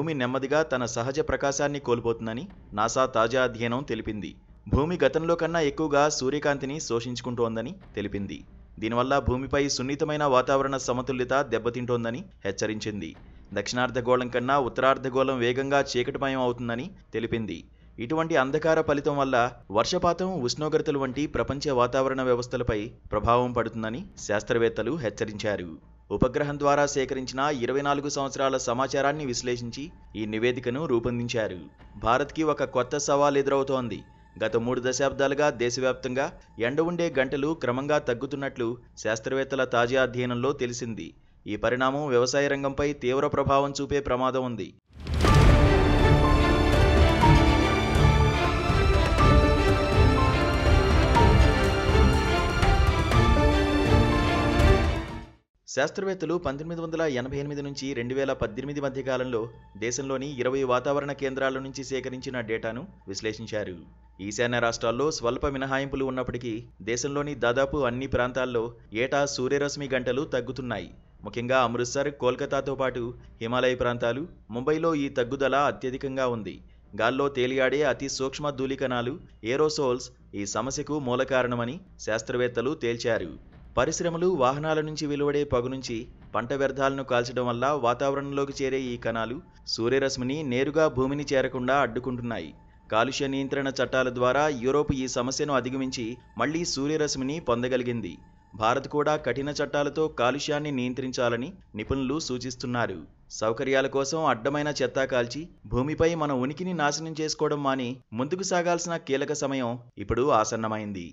భూమి నెమ్మదిగా తన సహజ ప్రకాశాన్ని కోల్పోతుందని నాసా తాజా అధ్యయనం తెలిపింది. భూమి గతంలో కన్నా ఎక్కువగా సూర్యకాంతిని శోషించుకుంటోందని తెలిపింది. దీనివల్ల భూమిపై సున్నితమైన వాతావరణ సమతుల్యత దెబ్బతింటోందని హెచ్చరించింది. దక్షిణార్ధగోళం కన్నా ఉత్తరార్ధగోళం వేగంగా చీకటిమయం అవుతుందని తెలిపింది. ఇటువంటి అంధకార ఫలితం వల్ల వర్షపాతం, ఉష్ణోగ్రతలు వంటి ప్రపంచ వాతావరణ వ్యవస్థలపై ప్రభావం పడుతుందని శాస్త్రవేత్తలు హెచ్చరించారు. ఉపగ్రహం ద్వారా సేకరించిన 24 సంవత్సరాల సమాచారాన్ని విశ్లేషించి ఈ నివేదికను రూపొందించారు. భారత్కి ఒక కొత్త సవాల్ ఎదురవుతోంది. గత 3 దశాబ్దాలుగా దేశవ్యాప్తంగా ఎండ ఉండే గంటలు క్రమంగా తగ్గుతున్నట్లు శాస్త్రవేత్తల తాజా అధ్యయనంలో తెలిసింది. ఈ పరిణామం వ్యవసాయ రంగంపై తీవ్ర ప్రభావం చూపే ప్రమాదం ఉంది. శాస్త్రవేత్తలు 1988 నుంచి 2018 మధ్య కాలంలో దేశంలోని 20 వాతావరణ కేంద్రాల నుంచి సేకరించిన డేటాను విశ్లేషించారు. ఈశాన్య రాష్ట్రాల్లో స్వల్ప మినహాయింపులు ఉన్నప్పటికీ దేశంలోని దాదాపు అన్ని ప్రాంతాల్లో ఏటా సూర్యరశ్మి గంటలు తగ్గుతున్నాయి. ముఖ్యంగా అమృత్సర్, కోల్కతాతో పాటు హిమాలయ ప్రాంతాలు, ముంబైలో ఈ తగ్గుదల అత్యధికంగా ఉంది. గాల్లో తేలియాడే అతి సూక్ష్మ ధూళికణాలు, ఏరోసోల్స్ ఈ సమస్యకు మూల కారణమని శాస్త్రవేత్తలు తేల్చారు. పరిశ్రమలు, వాహనాల నుంచి వెలువడే పొగ నుంచి పంట వ్యర్థాలను కాల్చడం వల్ల వాతావరణంలోకి చేరే ఈ కణాలు సూర్యరశ్మిని నేరుగా భూమిని చేరకుండా అడ్డుకుంటున్నాయి. కాలుష్య నియంత్రణ చట్టాల ద్వారా యూరోప్ ఈ సమస్యను అధిగమించి మళ్లీ సూర్యరశ్మిని పొందగలిగింది. భారత్ కూడా కఠిన చట్టాలతో కాలుష్యాన్ని నియంత్రించాలని నిపుణులు సూచిస్తున్నారు. సౌకర్యాల కోసం అడ్డమైన చెత్త కాల్చి భూమిపై మన ఉనికిని నాశనం చేసుకోవడం మాని ముందుకు సాగాల్సిన కీలక సమయం ఇప్పుడు ఆసన్నమైంది.